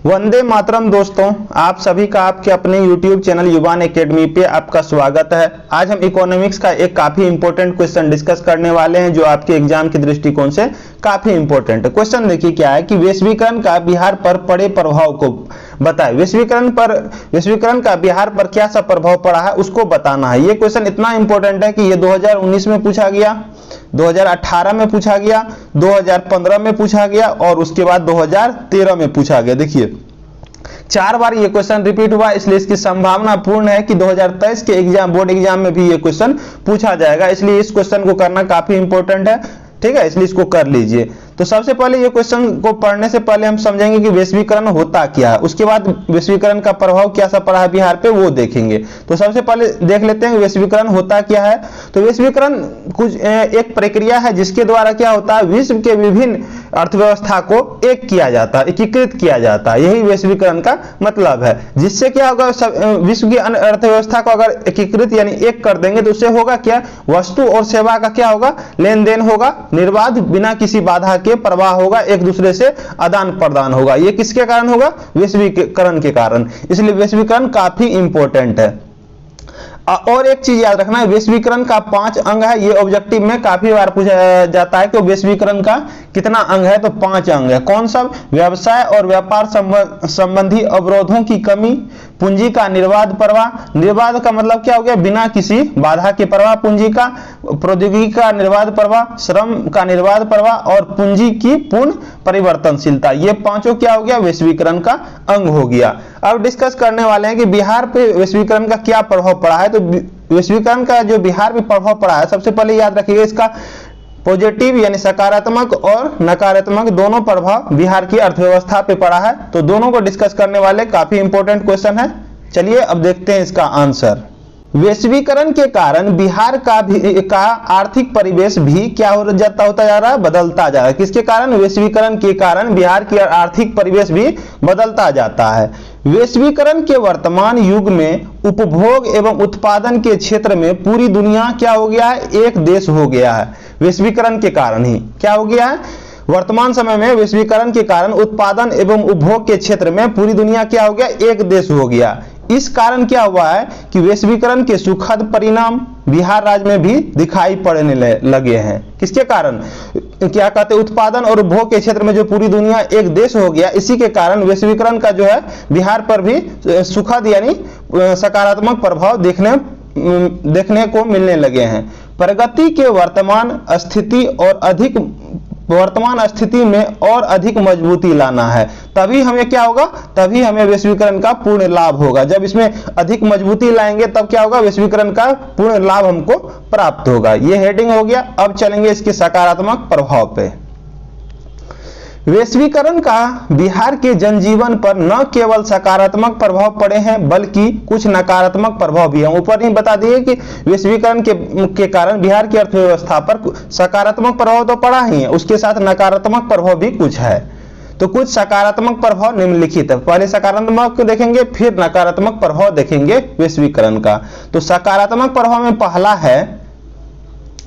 वंदे मातरम दोस्तों, आप सभी का आपके अपने YouTube चैनल युवान एकेडमी पे आपका स्वागत है। आज हम इकोनॉमिक्स का एक काफी इंपॉर्टेंट क्वेश्चन डिस्कस करने वाले हैं जो आपके एग्जाम के दृष्टिकोण से काफी इंपॉर्टेंट है। क्वेश्चन देखिए क्या है कि वैश्वीकरण का बिहार पर पड़े प्रभाव को बताएं। वैश्वीकरण का बिहार पर क्या सा प्रभाव पड़ा है उसको बताना है। ये क्वेश्चन इतना इंपॉर्टेंट है कि ये 2019 में पूछा गया, 2018 में पूछा गया, 2015 में पूछा गया और उसके बाद 2013 में पूछा गया। देखिए 4 बार ये क्वेश्चन रिपीट हुआ, इसलिए इसकी संभावना पूर्ण है कि 2023 के बोर्ड एग्जाम में भी ये क्वेश्चन पूछा जाएगा। इसलिए इस क्वेश्चन को करना काफी इंपॉर्टेंट है, ठीक है, इसलिए इसको कर लीजिए। तो सबसे पहले ये क्वेश्चन को पढ़ने से पहले हम समझेंगे कि वैश्वीकरण होता क्या है, उसके बाद वैश्वीकरण का प्रभाव क्या सा पड़ा है बिहार पे वो देखेंगे। तो सबसे पहले देख लेते हैं वैश्वीकरण होता क्या है। तो वैश्वीकरण कुछ एक प्रक्रिया है जिसके द्वारा क्या होता है, विश्व के विभिन्न अर्थव्यवस्था को एक किया जाता है, एकीकृत किया जाता है। यही वैश्वीकरण का मतलब है। जिससे क्या होगा, विश्व की अर्थव्यवस्था को अगर एकीकृत यानी एक कर देंगे तो उससे होगा क्या, वस्तु और सेवा का क्या होगा, लेन देन होगा, निर्बाध बिना किसी बाधा के प्रवाह होगा, एक दूसरे से आदान प्रदान होगा। ये किसके कारण होगा, वैश्वीकरण के कारण। इसलिए वैश्वीकरण काफी इंपॉर्टेंट है। और एक चीज याद रखना है, वैश्वीकरण का 5 अंग है। ये ऑब्जेक्टिव में काफी बार पूछा जाता है कि वैश्वीकरण का कितना अंग है, तो 5 अंग है। कौन सब, व्यवसाय और व्यापार संबंधी अवरोधों की कमी, पूंजी का निर्बाध प्रवाह, निर्बाध का मतलब क्या हो गया, बिना किसी बाधा के प्रवाह पूंजी का, प्रौद्योगिकी का निर्बाध प्रवाह, श्रम का निर्बाध प्रवाह और पूंजी की पूर्ण परिवर्तनशीलता। ये पांचों क्या हो गया, वैश्वीकरण का अंग हो गया। अब डिस्कस करने वाले हैं कि बिहार पे वैश्वीकरण का क्या प्रभाव पड़ा है। तो वैश्वीकरण का जो बिहार पे प्रभाव पड़ा है, सबसे पहले याद रखिएगा इसका पॉजिटिव यानी सकारात्मक और नकारात्मक दोनों प्रभाव बिहार की अर्थव्यवस्था पे पड़ा है। तो दोनों को डिस्कस करने वाले काफी इंपॉर्टेंट क्वेश्चन है। चलिए अब देखते हैं इसका आंसर। वैश्वीकरण के कारण बिहार का आर्थिक परिवेश भी क्या होता जा रहा है, बदलता जा रहा है। किसके कारण, वैश्वीकरण के कारण बिहार की आर्थिक परिवेश भी बदलता जाता है। वैश्वीकरण के वर्तमान युग में उपभोग एवं उत्पादन के क्षेत्र में पूरी दुनिया क्या हो गया है, एक देश हो गया है। वैश्वीकरण के कारण ही क्या हो गया है, वर्तमान समय में वैश्वीकरण के कारण उत्पादन एवं उपभोग के क्षेत्र में पूरी दुनिया क्या हो गया, एक देश हो गया। इस कारण क्या हुआ है कि वैश्वीकरण के सुखद परिणाम बिहार राज्य में भी दिखाई पड़ने लगे हैं। किसके कारण, क्या कहते हैं, उत्पादन और उपभोग के क्षेत्र में जो पूरी दुनिया एक देश हो गया, इसी के कारण वैश्वीकरण का जो है बिहार पर भी सुखद यानी सकारात्मक प्रभाव देखने को मिलने लगे हैं। प्रगति के वर्तमान स्थिति में और अधिक मजबूती लाना है, तभी हमें क्या होगा, तभी हमें वैश्वीकरण का पूर्ण लाभ होगा। जब इसमें अधिक मजबूती लाएंगे तब क्या होगा, वैश्वीकरण का पूर्ण लाभ हमको प्राप्त होगा। ये हेडिंग हो गया। अब चलेंगे इसके सकारात्मक प्रभाव पे। वैश्वीकरण का बिहार के जनजीवन पर न केवल सकारात्मक प्रभाव पड़े हैं बल्कि कुछ नकारात्मक प्रभाव भी हैं। ऊपर ही बता दिए कि वैश्वीकरण के कारण बिहार की अर्थव्यवस्था पर सकारात्मक प्रभाव तो पड़ा ही है, उसके साथ नकारात्मक प्रभाव भी कुछ है। तो कुछ सकारात्मक प्रभाव निम्नलिखित है। पहले सकारात्मक देखेंगे फिर नकारात्मक प्रभाव देखेंगे वैश्वीकरण का। तो सकारात्मक प्रभाव में पहला है,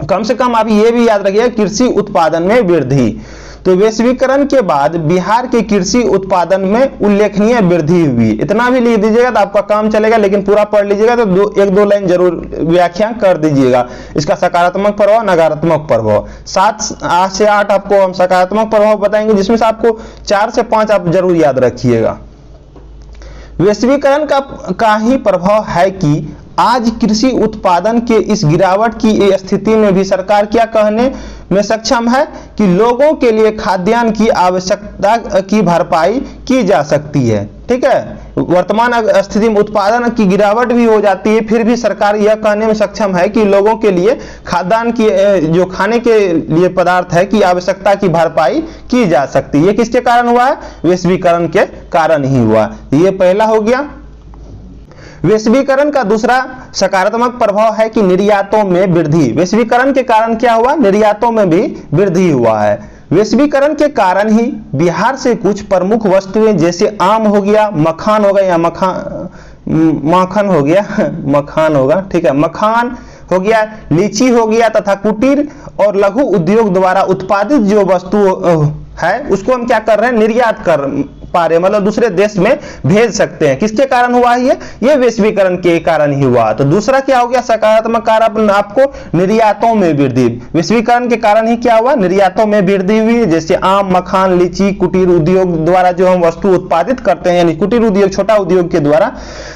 कम से कम आप ये भी याद रखिए, कृषि उत्पादन में वृद्धि। तो वैश्वीकरण के बाद बिहार के कृषि उत्पादन में उल्लेखनीय वृद्धि हुई। इतना भी लिख दीजिएगा तो आपका काम चलेगा, लेकिन पूरा पढ़ लीजिएगा तो एक दो लाइन जरूर व्याख्या कर दीजिएगा। इसका सकारात्मक प्रभाव, नकारात्मक प्रभाव 7 से 8 आपको हम सकारात्मक प्रभाव बताएंगे, जिसमें से आपको 4 से 5 आप जरूर याद रखिएगा। वैश्वीकरण का ही प्रभाव है कि आज कृषि उत्पादन के इस गिरावट की स्थिति में भी सरकार क्या कहने में सक्षम है कि लोगों के लिए खाद्यान्न की आवश्यकता की भरपाई की जा सकती है। ठीक है, वर्तमान स्थिति में उत्पादन की गिरावट भी हो जाती है, फिर भी सरकार यह कहने में सक्षम है कि लोगों के लिए खाद्यान्न की जो खाने के लिए पदार्थ है की आवश्यकता की भरपाई की जा सकती है। ये किसके कारण हुआ है, वैश्वीकरण के कारण ही हुआ। ये पहला हो गया। वैश्वीकरण का दूसरा सकारात्मक प्रभाव है कि निर्यातों में वृद्धि। वैश्वीकरण के कारण क्या हुआ, निर्यातों में भी वृद्धि हुआ है। वैश्वीकरण के कारण ही बिहार से कुछ प्रमुख वस्तुएं जैसे आम हो गया, मखान हो गया या माखन हो गया मखान होगा, ठीक है, मखान हो गया, लीची हो गया तथा कुटीर और लघु उद्योग द्वारा उत्पादित जो वस्तु है उसको हम क्या कर रहे हैं, निर्यात पा रहे, मतलब दूसरे देश में भेज सकते हैं। किसके कारण हुआ है ये वैश्वीकरण के कारण ही हुआ। तो दूसरा क्या हो गया सकारात्मक कारण आपको, निर्यातों में वृद्धि। वैश्वीकरण के कारण ही क्या हुआ, निर्यातों में वृद्धि हुई। जैसे आम, मखान, लीची, कुटीर उद्योग द्वारा जो हम वस्तु उत्पादित करते हैं, यानी कुटीर उद्योग, छोटा उद्योग के द्वारा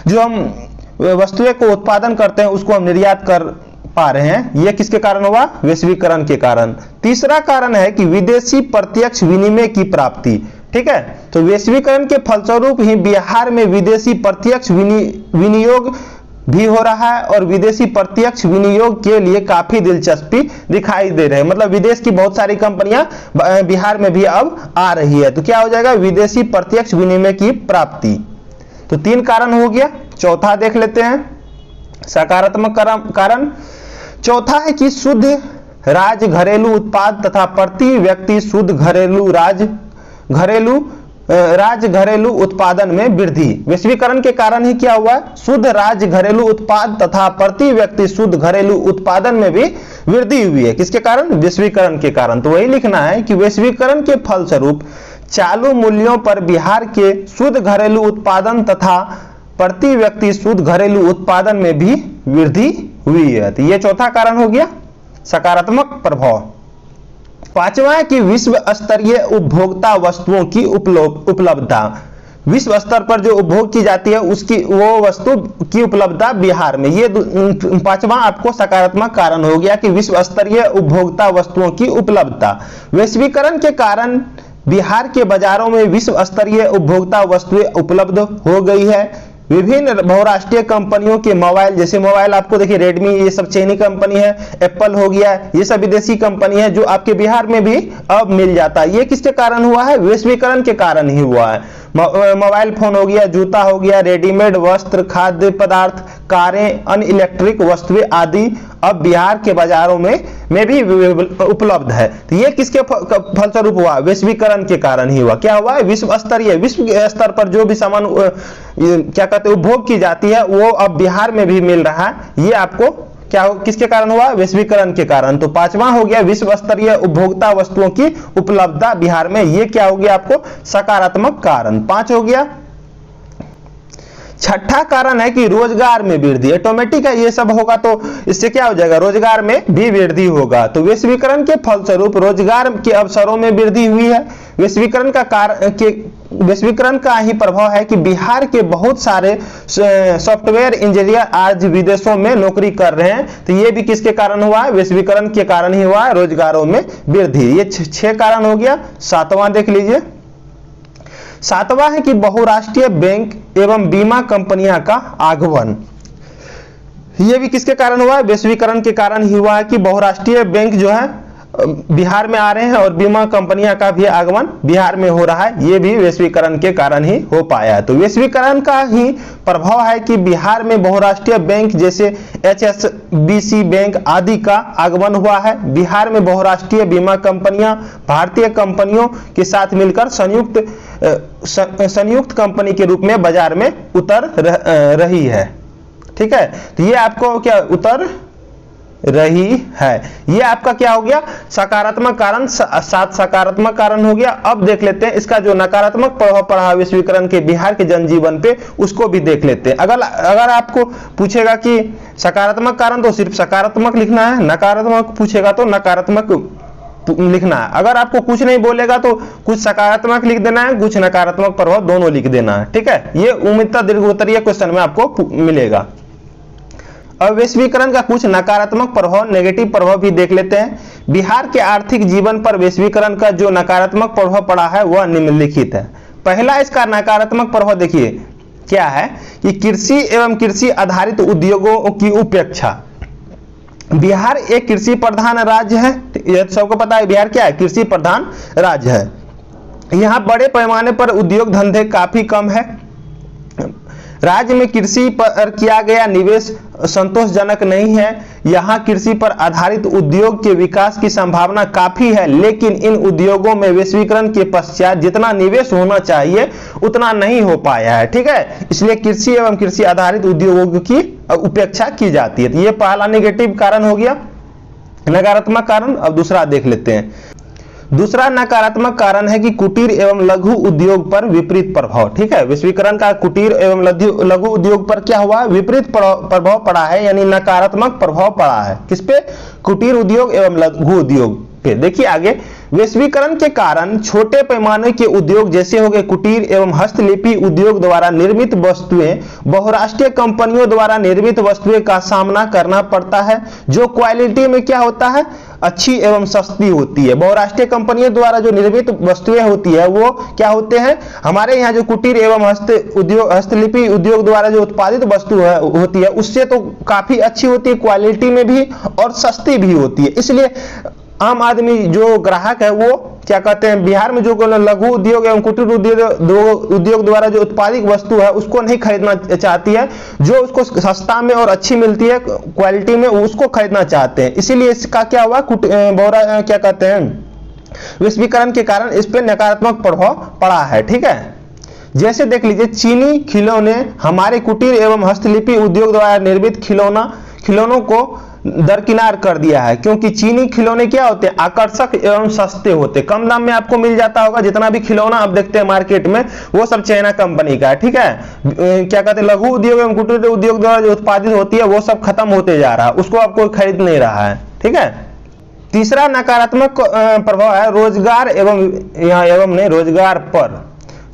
जो हम वस्तुएं को उत्पादन करते हैं उसको हम निर्यात कर पा रहे हैं। यह किसके कारण हुआ, वैश्वीकरण के कारण। तीसरा कारण है कि विदेशी प्रत्यक्ष विनिमय की प्राप्ति। ठीक है, तो वैश्वीकरण के फलस्वरूप ही बिहार में विदेशी प्रत्यक्ष विनियोग भी हो रहा है और विदेशी प्रत्यक्ष विनियोग के लिए काफी दिलचस्पी दिखाई दे रही है। मतलब विदेश की बहुत सारी कंपनियां बिहार में भी अब आ रही है। तो क्या हो जाएगा, विदेशी प्रत्यक्ष विनिमय की प्राप्ति। तो 3 कारण हो गया। चौथा देख लेते हैं सकारात्मक कारण। चौथा है कि शुद्ध राज्य घरेलू उत्पाद तथा प्रति व्यक्ति शुद्ध घरेलू उत्पादन में वृद्धि। वैश्वीकरण के कारण ही क्या हुआ, शुद्ध राज्य घरेलू उत्पाद तथा प्रति व्यक्ति शुद्ध घरेलू उत्पादन में भी वृद्धि हुई है। किसके कारण, वैश्वीकरण के कारण। तो वही लिखना है कि वैश्वीकरण के फलस्वरूप चालू मूल्यों पर बिहार के शुद्ध घरेलू उत्पादन तथा प्रति व्यक्ति शुद्ध घरेलू उत्पादन में भी वृद्धि हुई है। तो यह चौथा कारण हो गया सकारात्मक प्रभाव। पांचवा है कि विश्व स्तरीय उपभोक्ता वस्तुओं की उपलब्धता। विश्व स्तर पर जो उपभोग की जाती है उसकी वो वस्तु की उपलब्धता बिहार में, ये पांचवा आपको सकारात्मक कारण हो गया कि विश्व स्तरीय उपभोक्ता वस्तुओं की उपलब्धता। वैश्वीकरण के कारण बिहार के बाजारों में विश्व स्तरीय उपभोक्ता वस्तुएं उपलब्ध हो गई है। विभिन्न बहुराष्ट्रीय कंपनियों के मोबाइल, जैसे मोबाइल आपको देखिए रेडमी, ये सब चीनी कंपनी है, एप्पल हो गया, ये सब विदेशी कंपनी है जो आपके बिहार में भी अब मिल जाता है। ये किसके कारण हुआ है, वैश्वीकरण के कारण ही हुआ है। मोबाइल फोन हो गया, जूता हो गया, रेडीमेड वस्त्र, खाद्य पदार्थ, कारें, अन्य इलेक्ट्रिक वस्तुएं आदि अब बिहार के बाजारों में भी उपलब्ध है। तो ये किसके फलस्वरूप हुआ, वैश्वीकरण के कारण ही हुआ। क्या हुआ, विश्व स्तर पर जो भी सामान क्या कहते हैं उपभोग की जाती है वो अब बिहार में भी मिल रहा है। ये आपको क्या किसके कारण हुआ, वैश्वीकरण के कारण। तो पांचवा हो गया विश्व स्तरीय उपभोक्ता वस्तुओं की उपलब्धता बिहार में, ये क्या हो गया आपको सकारात्मक कारण। 5 हो गया। छठा कारण है कि रोजगार में वृद्धि। ऑटोमेटिक है, ये सब होगा तो इससे क्या हो जाएगा, रोजगार में भी वृद्धि होगा। तो वैश्वीकरण के फलस्वरूप रोजगार के अवसरों में वृद्धि हुई है। वैश्वीकरण का ही प्रभाव है कि बिहार के बहुत सारे सॉफ्टवेयर इंजीनियर आज विदेशों में नौकरी कर रहे हैं। तो ये भी किसके कारण हुआ है, वैश्वीकरण के कारण ही हुआ है, रोजगारों में वृद्धि। ये 6 कारण हो गया। 7वां देख लीजिए। 7वां है कि बहुराष्ट्रीय बैंक एवं बीमा कंपनियां का आगमन। यह भी किसके कारण हुआ है, वैश्वीकरण के कारण ही हुआ है कि बहुराष्ट्रीय बैंक जो है बिहार में आ रहे हैं और बीमा कंपनियां का भी आगमन बिहार में हो रहा है। यह भी वैश्वीकरण के कारण ही हो पाया है। तो वैश्वीकरण का ही प्रभाव है कि बिहार में बहुराष्ट्रीय बैंक जैसे HSBC बैंक आदि का आगमन हुआ है। बिहार में बहुराष्ट्रीय बीमा कंपनियां भारतीय कंपनियों के साथ मिलकर संयुक्त कंपनी के रूप में बाजार में उतर रही है। ठीक है, तो ये आपको क्या उतर रही है, ये आपका क्या हो गया सकारात्मक कारण। 7 सकारात्मक कारण हो गया। अब देख लेते हैं इसका जो नकारात्मक प्रभाव पड़ा वैश्वीकरण के बिहार के जनजीवन पे, उसको भी देख लेते हैं। अगर आपको पूछेगा कि सकारात्मक कारण तो सिर्फ सकारात्मक लिखना है, नकारात्मक पूछेगा तो नकारात्मक लिखना है। अगर आपको कुछ नहीं बोलेगा तो कुछ सकारात्मक लिख देना है, कुछ नकारात्मक प्रभाव दोनों लिख देना है। ठीक है, ये उम्मीदतः दीर्घोत्तरीय क्वेश्चन में आपको मिलेगा। अब वैश्वीकरण का कुछ नकारात्मक प्रभाव, नेगेटिव प्रभाव भी देख लेते हैं। बिहार के आर्थिक जीवन पर वैश्वीकरण का जो नकारात्मक प्रभाव पड़ा है वह निम्नलिखित है। पहला इसका नकारात्मक प्रभाव देखिए क्या है कि कृषि एवं कृषि आधारित उद्योगों की उपेक्षा। बिहार एक कृषि प्रधान राज्य है, यह सबको पता है बिहार क्या है, कृषि प्रधान राज्य है। यहाँ बड़े पैमाने पर उद्योग धंधे काफी कम है। राज्य में कृषि पर किया गया निवेश संतोषजनक नहीं है। यहाँ कृषि पर आधारित उद्योग के विकास की संभावना काफी है, लेकिन इन उद्योगों में वैश्वीकरण के पश्चात जितना निवेश होना चाहिए उतना नहीं हो पाया है। ठीक है, इसलिए कृषि एवं कृषि आधारित उद्योगों की उपेक्षा की जाती है। तो ये पहला नेगेटिव कारण हो गया, नकारात्मक कारण। अब दूसरा देख लेते हैं। दूसरा नकारात्मक कारण है कि कुटीर एवं लघु उद्योग पर विपरीत प्रभाव। ठीक है, वैश्वीकरण का कुटीर एवं लघु उद्योग पर क्या हुआ, विपरीत प्रभाव पड़ा है, यानी नकारात्मक प्रभाव पड़ा है। किस पे, कुटीर उद्योग एवं लघु उद्योग पे। देखिए आगे, वैश्वीकरण के कारण छोटे पैमाने के उद्योग जैसे हो गए कुटीर एवं हस्तलिपि उद्योग द्वारा निर्मित वस्तुएं बहुराष्ट्रीय कंपनियों द्वारा निर्मित वस्तुएं का सामना करना पड़ता है, जो क्वालिटी में क्या होता है, अच्छी एवं सस्ती होती है। बहुराष्ट्रीय कंपनियों द्वारा जो निर्मित वस्तुएं होती है वो क्या होते हैं, हमारे यहाँ जो कुटीर एवं हस्तलिपि उद्योग द्वारा जो उत्पादित वस्तु होती है उससे तो काफी अच्छी होती है क्वालिटी में भी और सस्ती भी होती है। इसलिए आम आदमी जो ग्राहक है वो क्या कहते हैं, बिहार में जो लघु उद्योग एवं कुटीर उद्योग द्वारा जो उत्पादित वस्तु है उसको नहीं खरीदना चाहती है, जो उसको सस्ता में और अच्छी मिलती है क्वालिटी में उसको खरीदना चाहते हैं। इसीलिए इसका क्या हुआ, क्या कहते हैं, वैश्वीकरण के कारण इस पर नकारात्मक प्रभाव पड़ा है। ठीक है, जैसे देख लीजिए, चीनी खिलौने हमारे कुटीर एवं हस्तलिपि उद्योग द्वारा निर्मित खिलौनों को दरकिनार कर दिया है, क्योंकि चीनी खिलौने क्या होते हैं, आकर्षक एवं सस्ते होते हैं, कम दाम में आपको मिल जाता होगा। जितना भी खिलौना आप देखते हैं मार्केट में वो सब चाइना कंपनी का है। ठीक है, क्या कहते हैं, लघु उद्योग एवं कुटीर उद्योग द्वारा जो उत्पादित होती है वो सब खत्म होते जा रहा है, उसको आप कोई खरीद नहीं रहा है। ठीक है, तीसरा नकारात्मक प्रभाव है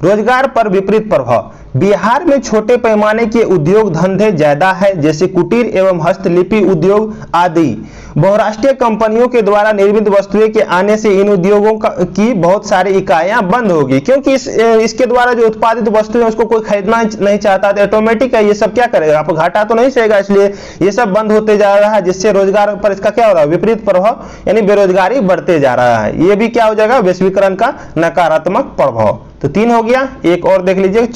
रोजगार पर विपरीत प्रभाव। बिहार में छोटे पैमाने के उद्योग धंधे ज्यादा है, जैसे कुटीर एवं हस्तलिपि उद्योग आदि। बहुराष्ट्रीय कंपनियों के द्वारा निर्मित वस्तुएं के आने से इन उद्योगों की बहुत सारी इकाइयां बंद होगी, क्योंकि इसके द्वारा जो उत्पादित वस्तुएं उसको कोई खरीदना नहीं चाहता, तो ऑटोमेटिक है ये सब क्या करेगा, आपको घाटा तो नहीं सहेगा, इसलिए ये सब बंद होते जा रहा है, जिससे रोजगार पर इसका क्या हो रहा है, विपरीत प्रभाव, यानी बेरोजगारी बढ़ते जा रहा है। ये भी क्या हो जाएगा, वैश्वीकरण का नकारात्मक प्रभाव। तो 3 हो गया, एक और देख लीजिए,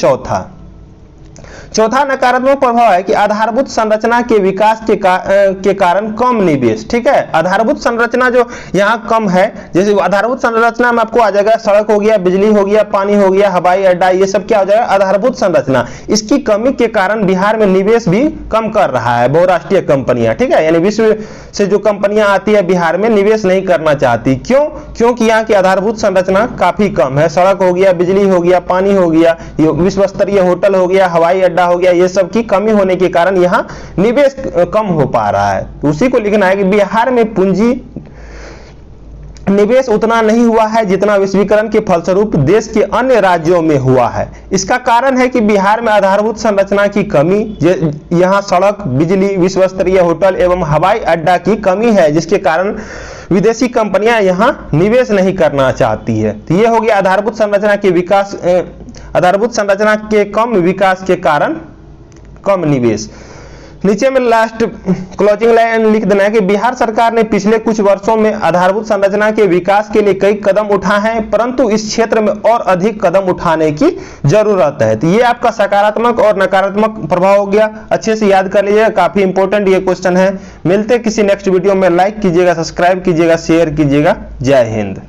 चौथा नकारात्मक प्रभाव है कि आधारभूत संरचना के विकास के कारण कम निवेश। ठीक है, आधारभूत संरचना जो यहाँ कम है, जैसे आधारभूत संरचना में आपको आ जाएगा सड़क हो गया, बिजली हो गया, पानी हो गया, हवाई अड्डा, ये सब क्या हो जाएगा, आधारभूत संरचना। इसकी कमी के कारण बिहार में निवेश भी कम कर रहा है बहुराष्ट्रीय कंपनियां। ठीक है, यानी विश्व से जो कंपनियां आती है बिहार में निवेश नहीं करना चाहती। क्यों, क्योंकि यहाँ की आधारभूत संरचना काफी कम है, सड़क हो गया, बिजली हो गया, पानी हो गया, विश्व स्तरीय होटल हो गया, हवाई अड्डा हो गया, ये सब की कमी होने के कारण यहाँ निवेश कम हो पा रहा है। तो उसी को लिखना है कि बिहार में पूंजी निवेश उतना नहीं हुआ है जितना वैश्वीकरण के फलस्वरूप देश के अन्य राज्यों में हुआ है। इसका कारण है कि बिहार में आधारभूत संरचना की कमी, यहाँ सड़क, बिजली, विश्व स्तरीय होटल एवं हवाई अड्डा की कमी है, जिसके कारण विदेशी कंपनियां यहाँ निवेश नहीं करना चाहती है। तो ये हो गया आधारभूत संरचना के कम विकास के कारण कम निवेश। नीचे में लास्ट क्लोजिंग लाइन लिख देना है कि बिहार सरकार ने पिछले कुछ वर्षों में आधारभूत संरचना के विकास के लिए कई कदम उठाए हैं, परंतु इस क्षेत्र में और अधिक कदम उठाने की जरूरत है। तो ये आपका सकारात्मक और नकारात्मक प्रभाव हो गया, अच्छे से याद कर लीजिएगा, काफी इंपॉर्टेंट ये क्वेश्चन है। मिलते किसी नेक्स्ट वीडियो में, लाइक कीजिएगा, सब्सक्राइब कीजिएगा, शेयर कीजिएगा। जय हिंद।